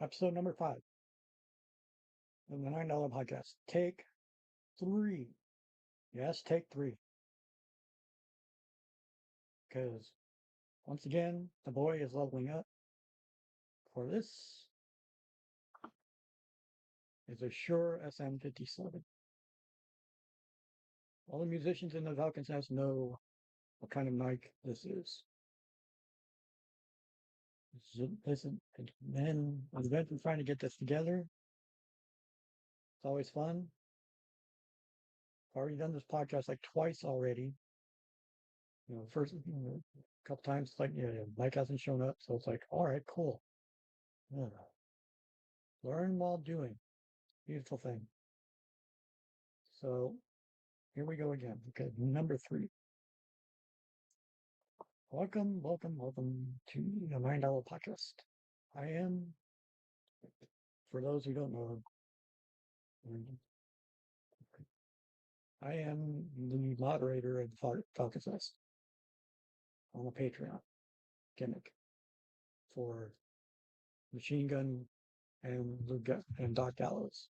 Episode number 5 of the $9 podcast. Take 3. Yes, take 3. Because once again, the boy is leveling up. For this is a Shure SM57. All the musicians in the Falcons Nest know what kind of mic this is. It's been trying to get this together. It's always fun. I've already done this podcast like twice already. First a couple times, like, Mike hasn't shown up, so it's like, all right, cool. Yeah. Learn while doing. Beautiful thing. So here we go again. Okay, number 3. Welcome to the $9 podcast. I am, for those who don't know, I am the moderator of the Falcons Nest on the Patreon gimmick for Machine Gun and Doc Gallows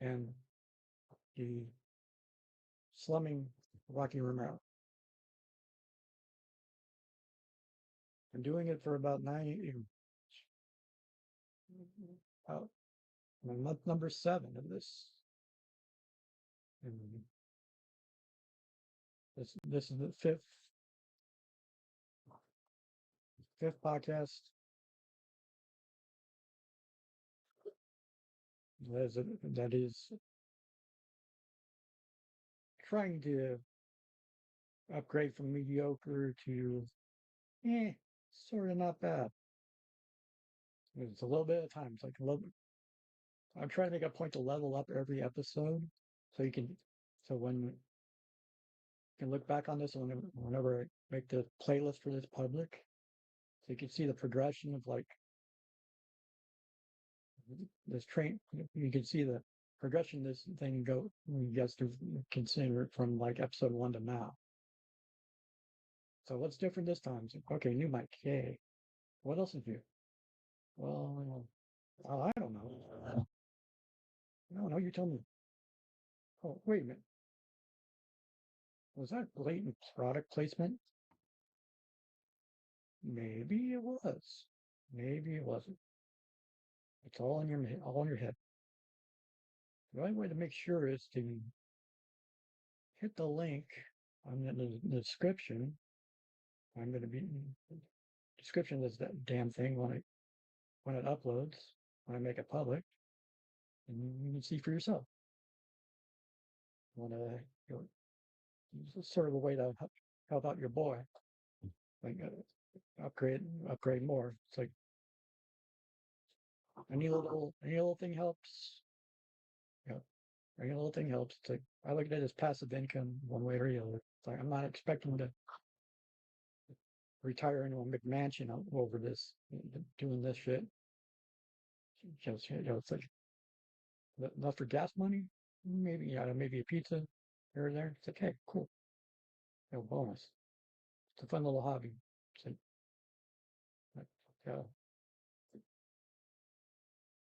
and the slumming Rocky Romero. I'm doing it for about 9 about month number 7 of this. And this is the fifth podcast. That is trying to upgrade from mediocre to sort of not bad. It's a little bit of time. It's like a little bit. I'm trying to make a point to level up every episode, so when you can look back on this whenever I make the playlist for this public, so you can see the progression of like this train. You can see the progression this thing gets to consider from like episode 1 to now. So what's different this time? Okay, new mic. Yay. What else is new? Well, I don't know. No, you tell me. Oh, wait a minute. Was that blatant product placement? Maybe it was. Maybe it wasn't. It's all in your head. The only way to make sure is to hit the link on the description. I'm going to be description is that damn thing when it uploads, when I make it public, and you can see for yourself. Want to sort of a way to help out your boy, like upgrade more. It's like any little thing helps. Yeah, any little thing helps. It's like I look at it as passive income one way or the other. It's like I'm not expecting to retire into a McMansion over this, doing this shit. It's like enough for gas money, maybe a pizza here or there. It's like, hey, cool, bonus. It's a fun little hobby. It's like,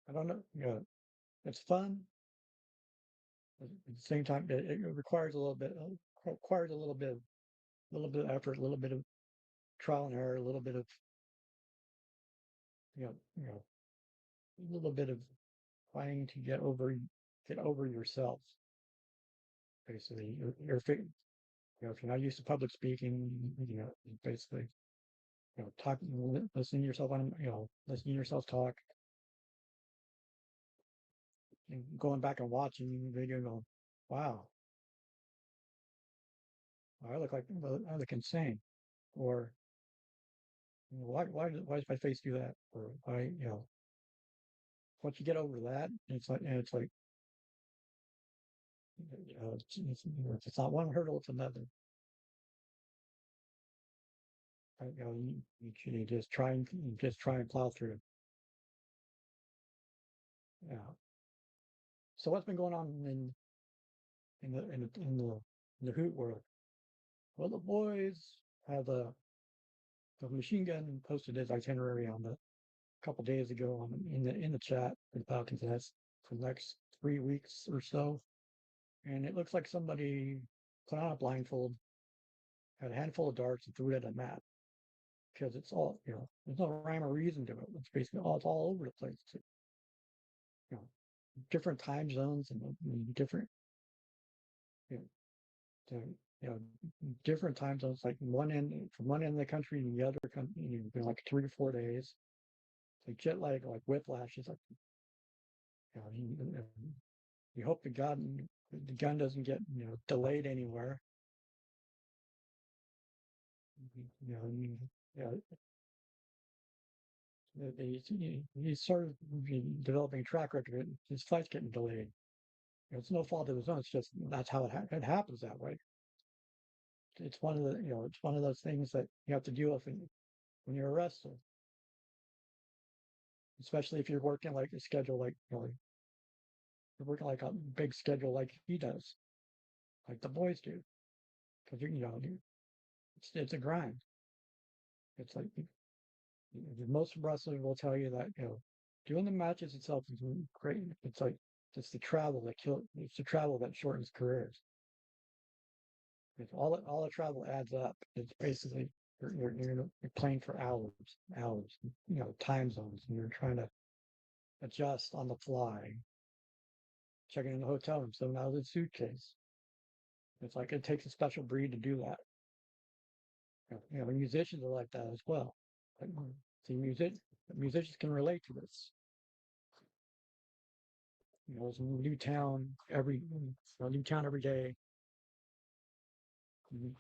I don't know, it's fun. At the same time, it requires a little bit of effort, a little bit of trial and error, a little bit of, you know, you know, a little bit of trying to get over yourself. Basically, if you're not used to public speaking, basically, listening to yourself listening to yourself talk, and going back and watching the video, and going, wow, I look insane, or why does my face do that, or once you get over that, it's like it's not one hurdle, it's another. You should just try and plow through. Yeah. So what's been going on in the hoot world? Well, the boys have the machine gun posted his itinerary on a couple days ago in the chat for the Falcons Nest for the next 3 weeks or so, and it looks like somebody put on a blindfold, had a handful of darts, and threw it at a mat because it's all there's no rhyme or reason to it. It's basically all it's all over the place. You know, different time zones and different you know, to, you know different time zones like one end from one end of the country to the other country, like 3 or 4 days. Like jet lag, like whiplash. It's like you hope the gun doesn't get delayed anywhere. You know, yeah, he's sort of developing a track record. His flight's getting delayed. It's no fault of his own. It's just that's how it happens that way. It's one of the it's one of those things that you have to deal with when you're a wrestler, especially if you're working like a schedule like you're working like a big schedule like he does, like the boys do, because it's a grind. It's like most wrestlers will tell you that doing the matches itself is great. It's like it's the travel that kill. It's the travel that shortens careers. It's all the travel adds up. It's basically you're playing for hours. Time zones, and you're trying to adjust on the fly. Checking in the hotel room, stepping out of the suitcase. It's like it takes a special breed to do that. Musicians are like that as well. Like, see, musicians can relate to this. It's a new town every day.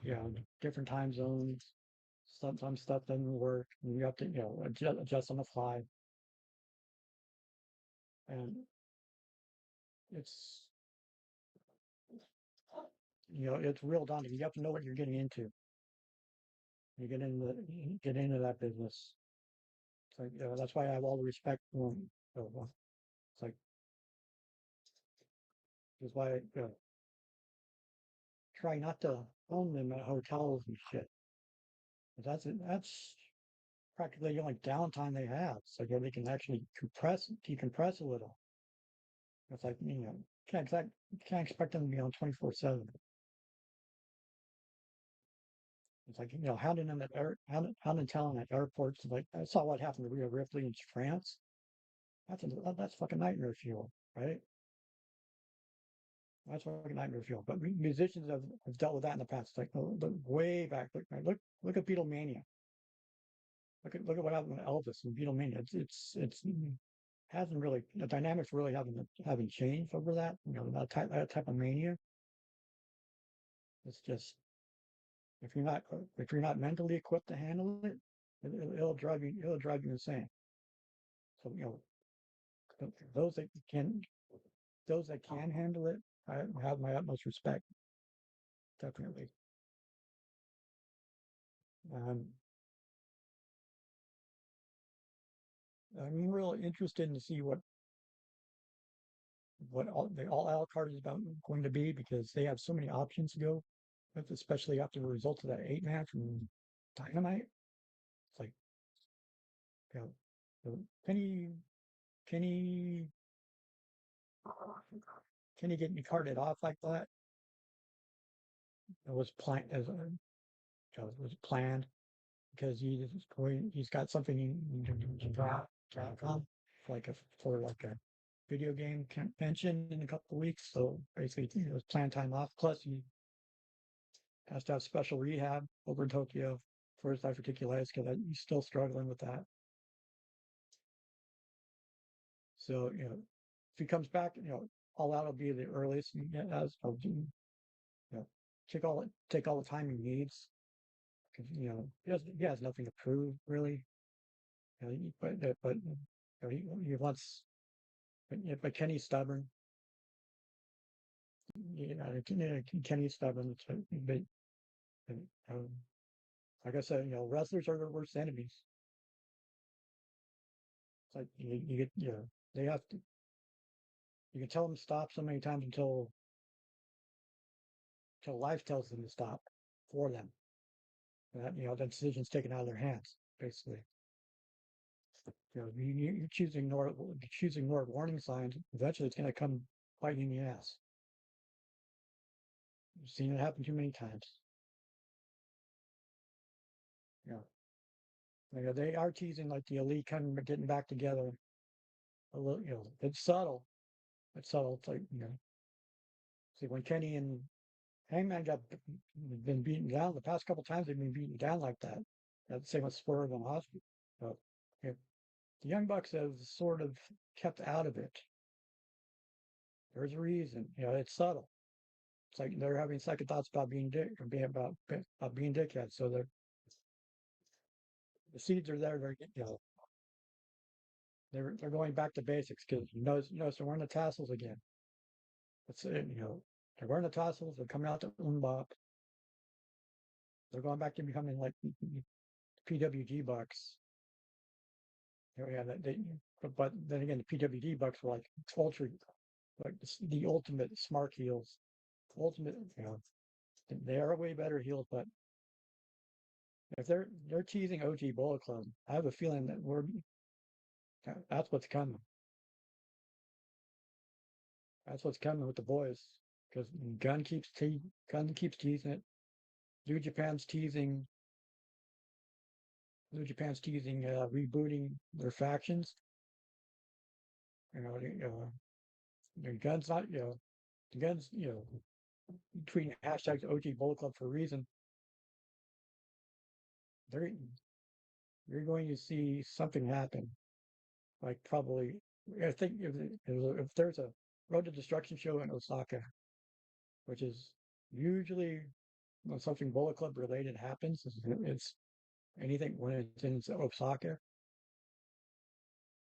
Yeah, different time zones. Sometimes stuff doesn't work. And you have to, adjust on the fly. And it's, it's real daunting. You have to know what you're getting into. Get into that business. It's like, that's why I have all the respect for them. It's like, that's why I try not to own them at hotels and shit. That's practically the only downtime they have. So they can actually decompress a little. It's like, can't expect them to be on 24/7. It's like, hounding them hounding talent at airports. Like, I saw what happened to Rhea Ripley in France. That's fucking nightmare fuel, right? That's fucking nightmare fuel. But musicians have dealt with that in the past. Like, look way back. Look at Beatlemania. Look at what happened with Elvis and Beatlemania. It's hasn't really the dynamics really haven't changed over that. That type of mania. It's just if you're not mentally equipped to handle it, it'll drive you insane. So those that can those that can handle it, I have my utmost respect. Definitely. Um, I'm real interested to see what the all out card is about going to be because they have so many options to go with, especially after the result of that 8 man from Dynamite. It's like, you can he can he get me carted off like that? It was planned as it was planned because he's got something he drop like a video game convention in a couple of weeks. So basically, it was planned time off. Plus, he has to have special rehab over in Tokyo for his diverticulitis because he's still struggling with that. So if he comes back, all out will be the earliest he has. Take all the time he needs because he has nothing to prove really. But he wants. But Kenny's stubborn. Kenny's stubborn. But um, like I said, wrestlers are their worst enemies. It's like you get, they have to. You can tell them to stop so many times until life tells them to stop for them. That decision's taken out of their hands, basically. You choose to ignore warning signs. Eventually, it's going to come biting in the ass. I've seen it happen too many times. You know, they are teasing like the elite kind of getting back together a little. It's subtle. It's subtle. It's like see when Kenny and Hangman been beaten down the past couple times. They've been beaten down like that. Same with Swerve and Osprey. But yeah, the Young Bucks have sort of kept out of it. There's a reason. It's subtle. It's like they're having second thoughts about being dick or being about being dickheads. So the seeds are there. They're going back to basics because you notice they're wearing the tassels again. That's it. They're wearing the tassels. They're coming out to Umbop. They're going back to becoming like PWG Bucks. Yeah, but then again, the PWG Bucks were like ultra, like the ultimate smart heels. Ultimate, they are way better heels. But if they're teasing OG Bullet Club, I have a feeling that that's what's coming. That's what's coming with the boys because Gun keeps teasing it. New Japan's teasing. New Japan's teasing rebooting their factions. You know, the Gun's not. The Gun's. Tweeting hashtags OG Bullet Club for a reason. They're you're going to see something happen. Like probably, I think if there's a Road to Destruction show in Osaka, which is usually when something Bullet Club related happens, it's anything when it's in Osaka,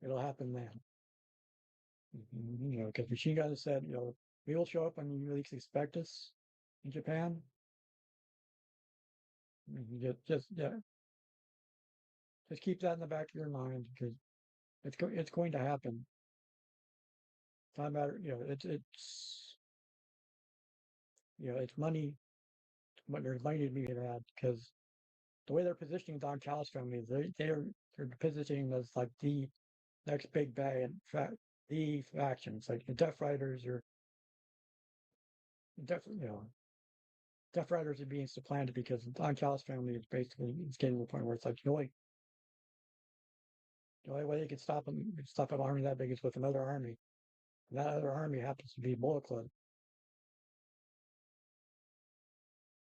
it'll happen then. Because Machine Gun said, we will show up when you least expect us in Japan. Yeah, just keep that in the back of your mind because it's going to happen. It's not a matter, it's money. There's money to be had because the way they're positioning Don Callis family, they're positioning them as like the next big bad the factions, like the Death Riders or Death, Death Riders are being supplanted because the Don Callis family is basically it's getting to the point where it's like the only way they can stop an army that big is with another army. And that other army happens to be Bullet Club.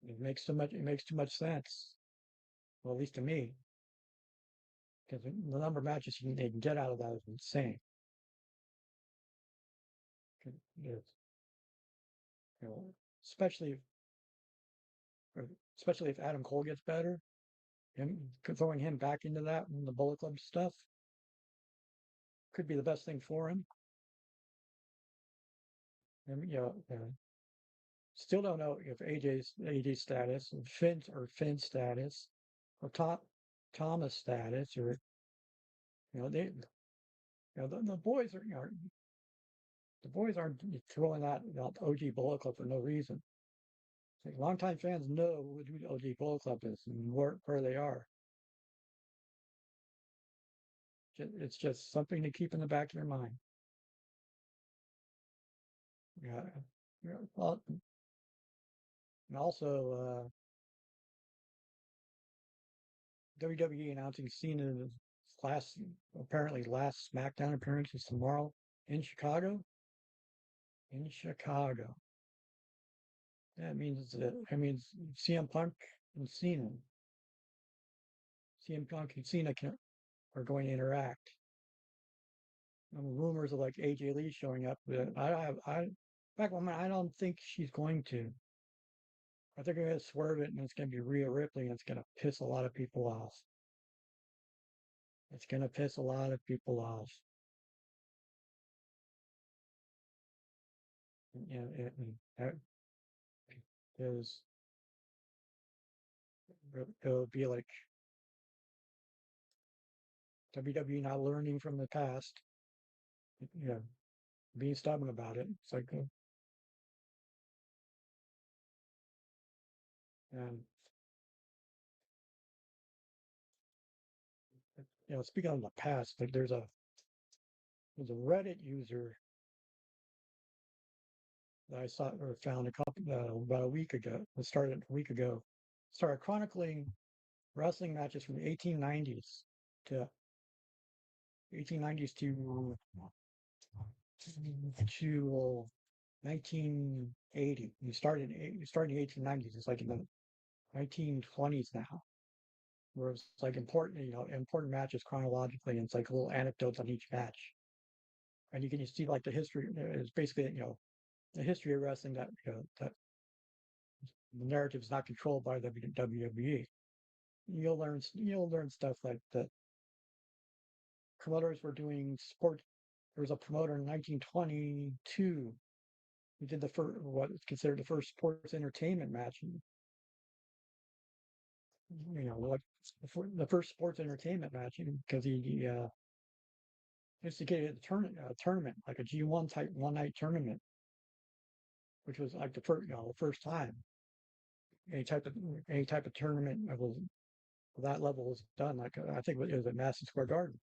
It makes too much sense. Well, at least to me, because the number of matches they can get out of that is insane. It's, you know, especially if, especially if Adam Cole gets better, and throwing him back into that and the Bullet Club stuff could be the best thing for him. And still don't know if AJ's status, Finn's status, or Thomas status, or they the boys the boys aren't throwing out OG Bullet Club for no reason. Like longtime fans know who the OG Bullet Club is and where they are. It's just something to keep in the back of your mind. Yeah. Well, and also WWE announcing Cena's last apparently last SmackDown appearance is tomorrow in Chicago. In Chicago. That means CM Punk and Cena. CM Punk and Cena are going to interact. Rumors of like AJ Lee showing up, but I don't think she's going to. I think they're going to swerve it, and it's going to be Rhea Ripley, and it's going to piss a lot of people off. It's going to piss a lot of people off. It is. It'll be like WWE not learning from the past. You know, being stubborn about it. It's like, and speaking of the past, like there's a Reddit user that I saw or found a couple about a week ago. It started a week ago. Started chronicling wrestling matches from the 1890s to 1890s to 1980. You started in the 1890s. It's like in the 1920s now, where it's like important matches chronologically, and it's like little anecdotes on each match, and you can see like the history. It's basically the history of wrestling that the narrative is not controlled by the WWE. You'll learn stuff like that promoters were doing sport. There was a promoter in 1922 who did the first, what is considered the first sports entertainment match. And, like the first sports entertainment match, because he instigated a tournament, like a G1 type one night tournament, which was like the first time any type of any type of tournament of that level was done. Like I think it was at Madison Square Garden.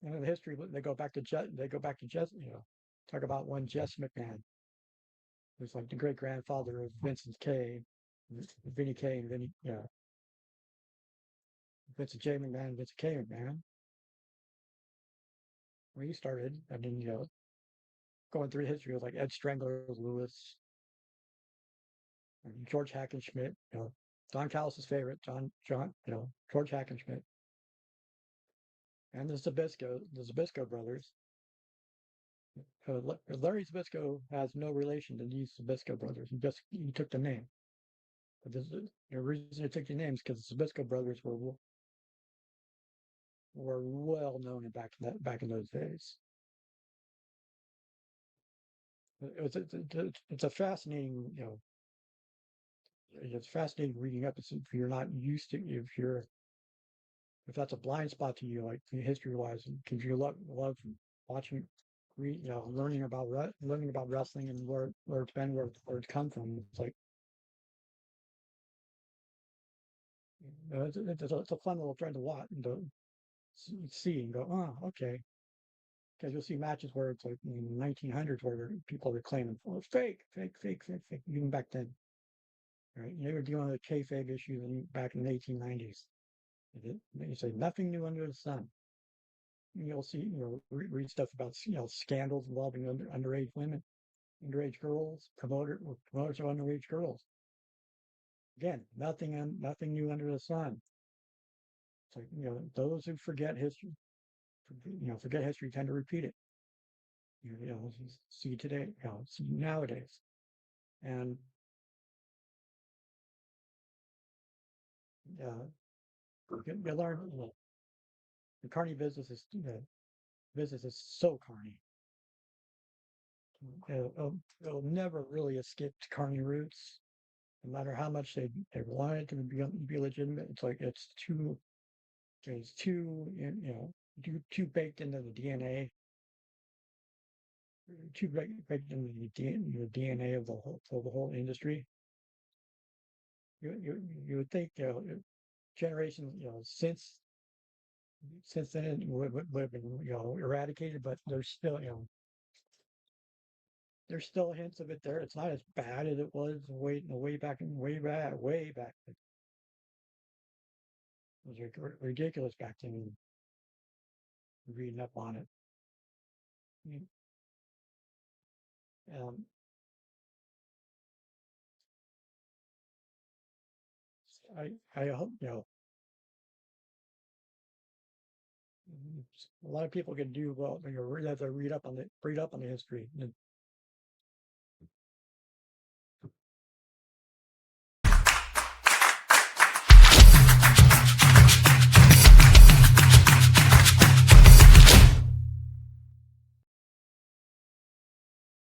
And in the history, they go back to talk about one Jess McMahon, who's like the great grandfather of Vincent K, Vinny K, and Vincent J McMahon, Vincent K McMahon, where he started. And then going through history was like Ed Strangler Lewis, and George Hackenschmidt, Don Callis' favorite, George Hackenschmidt, and the Zbyszko brothers. Larry Zbyszko has no relation to these Zbyszko brothers. He took the name. But the reason he took the names because the Zbyszko brothers were well known back in those days. It's a fascinating it's fascinating reading up. If you're not used to if that's a blind spot to you, like history wise, because you love watching, learning about wrestling and where it's been, where it's come from. It's like it's a fun little trend to watch and to see and go, oh, okay. Because you'll see matches where it's like in the 1900s where people are claiming, oh, fake, fake, fake, fake, fake, even back then, right? They were dealing with kayfabe issues back in the 1890s. You say nothing new under the sun. You'll see, read stuff about, scandals involving underage women, underage girls, promoters of underage girls. Again, nothing new under the sun. It's like, those who forget history tend to repeat it. See today, see nowadays. And you learn, the carny business is so carny. It'll never really escape carny roots, no matter how much they want it to be legitimate. It's like it's too baked into the DNA, too baked into the DNA of the whole industry. You would think generations since then it would have been eradicated, but there's still hints of it there. It's not as bad as it was way back. It was ridiculous back then. Reading up on it. Mm, Um, I hope a lot of people can do well. As I read up on the history.